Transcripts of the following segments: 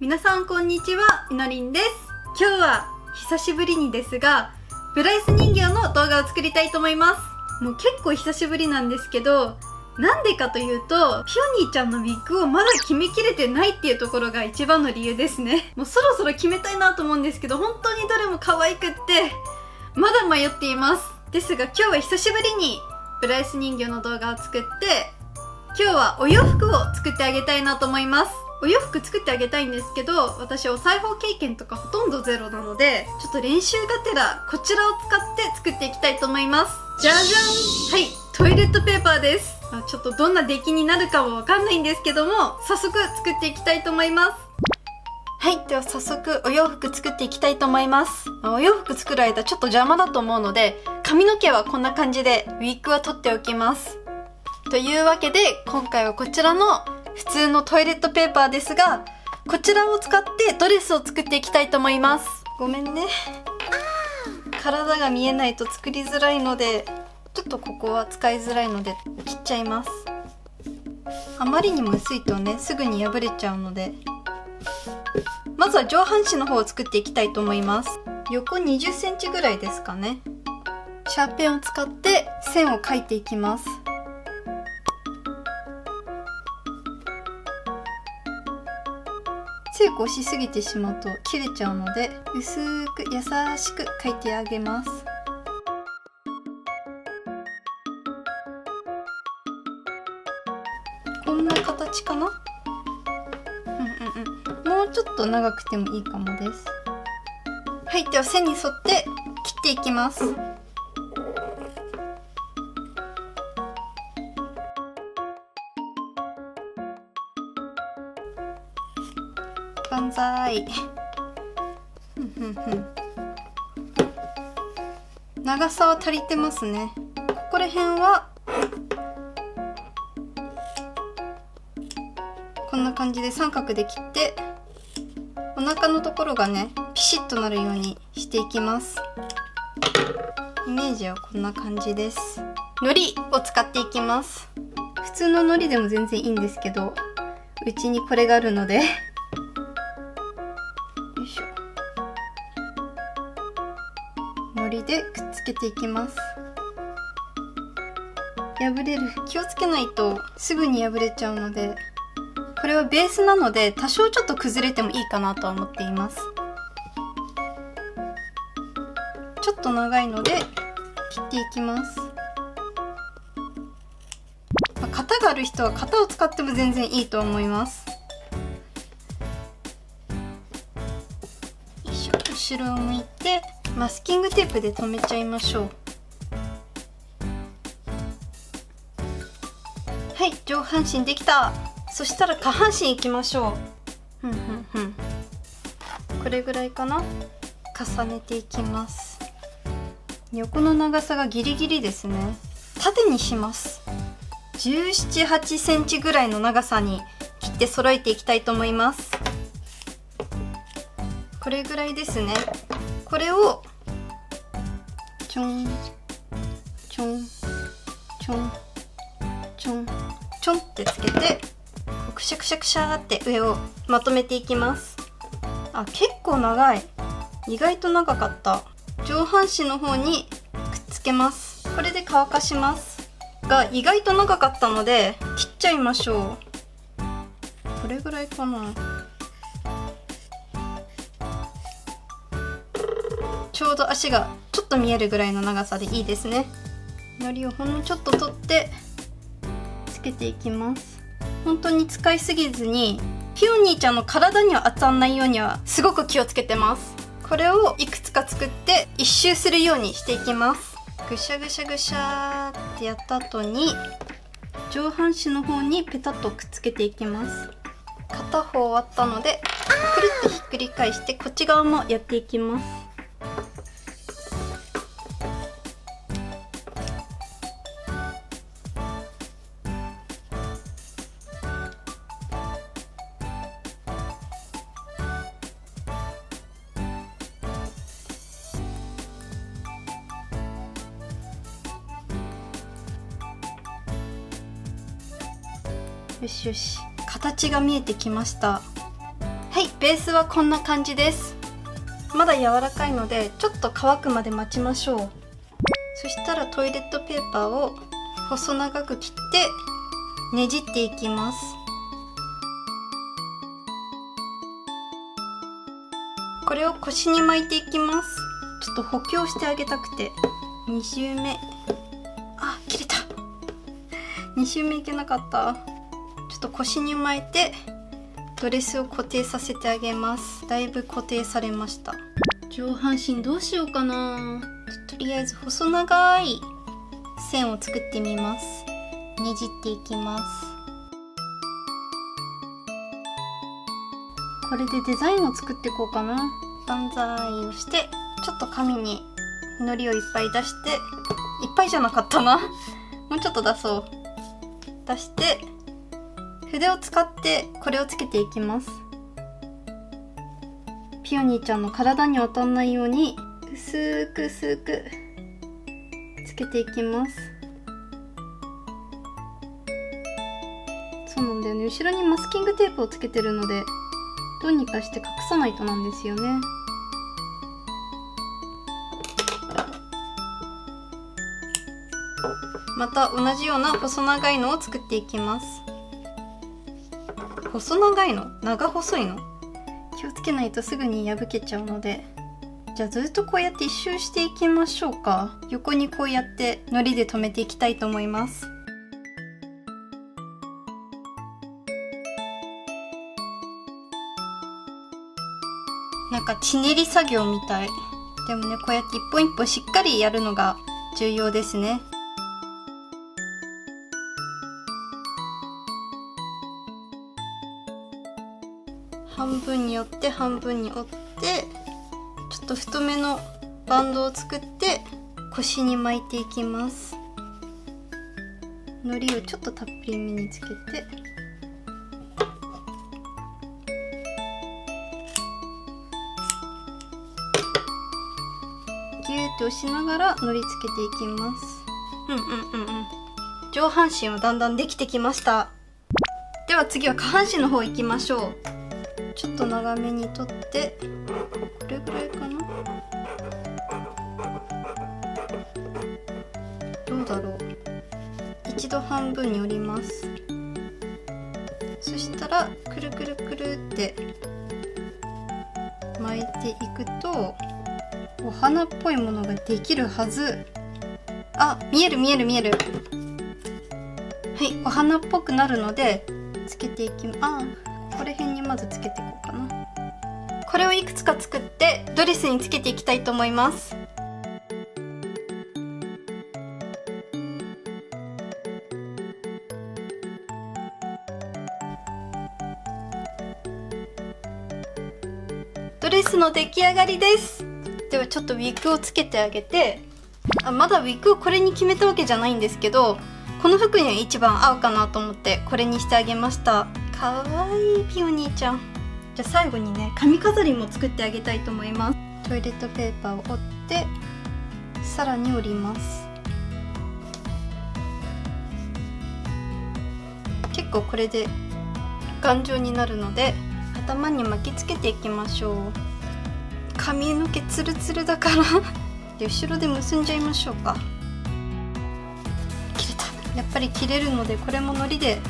皆さんこんにちは、みのりんです。今日は久しぶりにですが、ブライス人形の動画を作りたいと思います。もう結構久しぶりなんですけど、なんでかというと、ピオニーちゃんのウィッグをまだ決めきれてないっていうところが一番の理由ですね。もうそろそろ決めたいなと思うんですけど、本当にどれも可愛くって、まだ迷っています。ですが今日は久しぶりにブライス人形の動画を作って、今日はお洋服を作ってあげたいなと思います。お洋服作ってあげたいんですけど、私お裁縫経験とかほとんどゼロなので、ちょっと練習がてらこちらを使って作っていきたいと思います。じゃじゃん。はい、トイレットペーパーです。ちょっとどんな出来になるかもわかんないんですけども、早速作っていきたいと思います。はい、では早速お洋服作っていきたいと思います。お洋服作る間ちょっと邪魔だと思うので、髪の毛はこんな感じでウィッグは取っておきます。というわけで今回はこちらの普通のトイレットペーパーですが、こちらを使ってドレスを作っていきたいと思います。ごめんね、体が見えないと作りづらいので、ちょっとここは使いづらいので切っちゃいます。あまりにも薄いとね、すぐに破れちゃうので、まずは上半身の方を作っていきたいと思います。横20センチぐらいですかね。シャーペンを使って線を描いていきます。強く押しすぎてしまうと切れちゃうので、薄く優しく描いてあげます。こんな形かな。もうちょっと長くてもいいかもです。はい、では線に沿って切っていきます。万歳。長さは足りてますね。ここら辺はこんな感じで三角で切って、お腹のところがねピシッとなるようにしていきます。イメージはこんな感じです。糊を使っていきます。普通の糊でも全然いいんですけど、うちにこれがあるのでよいしょ、糊でくっつけていきます。破れる、気をつけないとすぐに破れちゃうので、これはベースなので多少ちょっと崩れてもいいかなとは思っています。ちょっと長いので切っていきます。型がある人は型を使っても全然いいと思います。よいしょ、後ろを向いてマスキングテープで留めちゃいましょう。はい、上半身できた。そしたら下半身いきましょう。これぐらいかな。重ねていきます。横の長さがギリギリですね。縦にします。17、8センチぐらいの長さに切って揃えていきたいと思います。これぐらいですね。これをちょんちょんちょんちょんちょんってつけて、くしゃくしゃくしゃーって上をまとめていきます。あ、結構長い。意外と長かった。上半身の方にくっつけます。これで乾かしますが、意外と長かったので切っちゃいましょう。これぐらいかな。ちょうど足がちょっと見えるぐらいの長さでいいですね。糊をほんのちょっと取ってつけていきます。本当に使いすぎずに、ピオニーちゃんの体には当たんないようにはすごく気をつけてます。これをいくつか作って一周するようにしていきます。ぐしゃぐしゃぐしゃーってやった後に、上半身の方にペタッとくっつけていきます。片方終わったのでくるっとひっくり返してこっち側もやっていきます。よしよし、形が見えてきました。ははい、ベースはこんな感じです。まだ柔らかいのでちょっと乾くまで待ちましょう。そしたらトイレットペーパーを細長く切ってねじっていきます。これを腰に巻いていきます。ちょっと補強してあげたくて2周目、あ、切れた。2周目いけなかった。ちょっと腰に巻いてドレスを固定させてあげます。だいぶ固定されました。上半身どうしようかな。とりあえず細長い線を作ってみます。ねじっていきます。これでデザインを作っていこうかな。万歳をしてちょっと紙に糊をいっぱい出して、いっぱいじゃなかったなもうちょっと出そう。出して筆を使ってこれをつけていきます。ピオニーちゃんの体に当たんないように薄く薄くつけていきます。そうなんだよね、後ろにマスキングテープをつけてるのでどうにかして隠さないとなんですよね。また同じような細長いのを作っていきます。細長いの？長細いの？気をつけないとすぐに破けちゃうので、じゃあずっとこうやって一周していきましょうか。横にこうやって糊で留めていきたいと思います。なんか地練り作業みたい。でもね、こうやって一本一本しっかりやるのが重要ですね。半分に折って半分に折って、ちょっと太めのバンドを作って腰に巻いていきます。糊をちょっとたっぷりめにつけて、ギューって押しながら糊つけていきます。上半身はだんだんできてきました。では次は下半身の方行きましょう。ちょっと長めに取って、これぐらいかな。どうだろう。一度半分に折ります。そしたらくるくるくるって巻いていくとお花っぽいものができるはず。あ、見える見える見える。はい、お花っぽくなるのでつけていきます。これ辺にまずつけていこうかな。これをいくつか作ってドレスにつけていきたいと思います。ドレスの出来上がりです。ではちょっとウィッグをつけてあげて、まだウィッグをこれに決めたわけじゃないんですけど、この服には一番合うかなと思ってこれにしてあげました。かわいいピオニーちゃん。じゃあ最後にね、髪飾りも作ってあげたいと思います。トイレットペーパーを折ってさらに折ります。結構これで頑丈になるので頭に巻きつけていきましょう。髪の毛ツルツルだからで後ろで結んじゃいましょうか。切れた。やっぱり切れるのでこれも糊で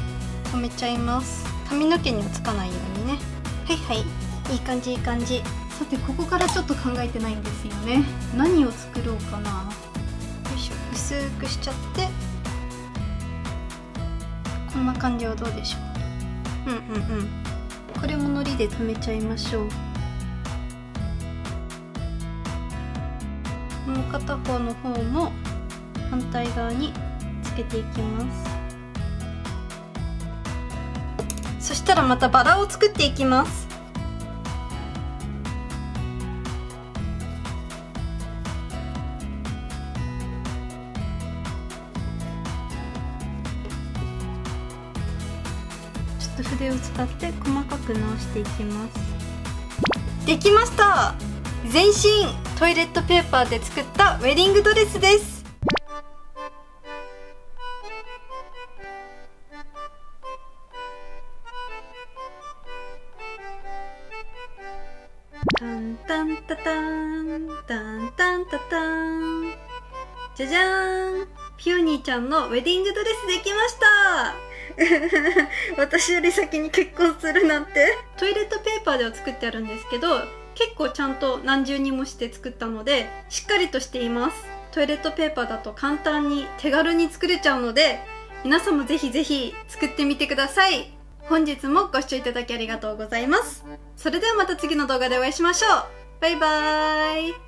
留めちゃいます。髪の毛にはつかないようにね。はいはい、いい感じいい感じ。さてここからちょっと考えてないんですよね。何を作ろうかな。よいしょ、薄くしちゃって、こんな感じはどうでしょう。これも糊で留めちゃいましょう。もう片方の方も反対側につけていきます。そしたらまたバラを作っていきます。ちょっと筆を使って細かく直していきます。できました。全身トイレットペーパーで作ったウェディングドレスです。ンタタンタンタンタタン、じゃじゃーん、ピオニーちゃんのウェディングドレスできました私より先に結婚するなんて。トイレットペーパーでは作ってあるんですけど、結構ちゃんと何重にもして作ったのでしっかりとしています。トイレットペーパーだと簡単に手軽に作れちゃうので、皆さんもぜひぜひ作ってみてください。本日もご視聴いただきありがとうございます。それではまた次の動画でお会いしましょう。バイバーイ。